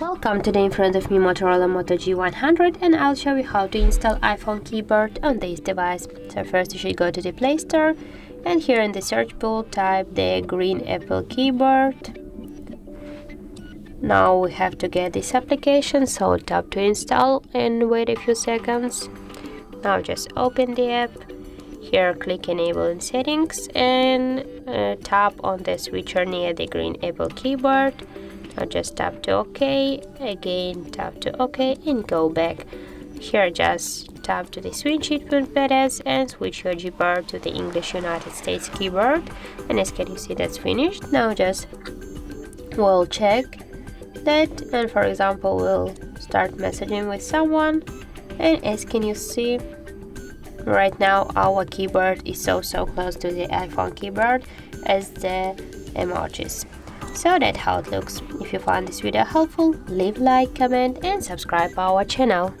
Welcome, today in front of me Motorola Moto G100, and I'll show you how to install iPhone keyboard on this device. So first you should go to the Play Store, and here in the search bar type the green Apple keyboard. Now we have to get this application, so tap to install and wait a few seconds. Now just open the app. Here click enable in settings and tap on the switcher near the green Apple keyboard. Now just tap to OK, again tap to OK and go back. Here just tap to the switch input buttons and switch your keyboard to the English United States keyboard, and as can you see that's finished. Now just we'll check that, and for example we'll start messaging with someone, and as can you see right now our keyboard is so close to the iPhone keyboard as the emojis. So that's how it looks. If you found this video helpful, leave a like, comment and subscribe our channel.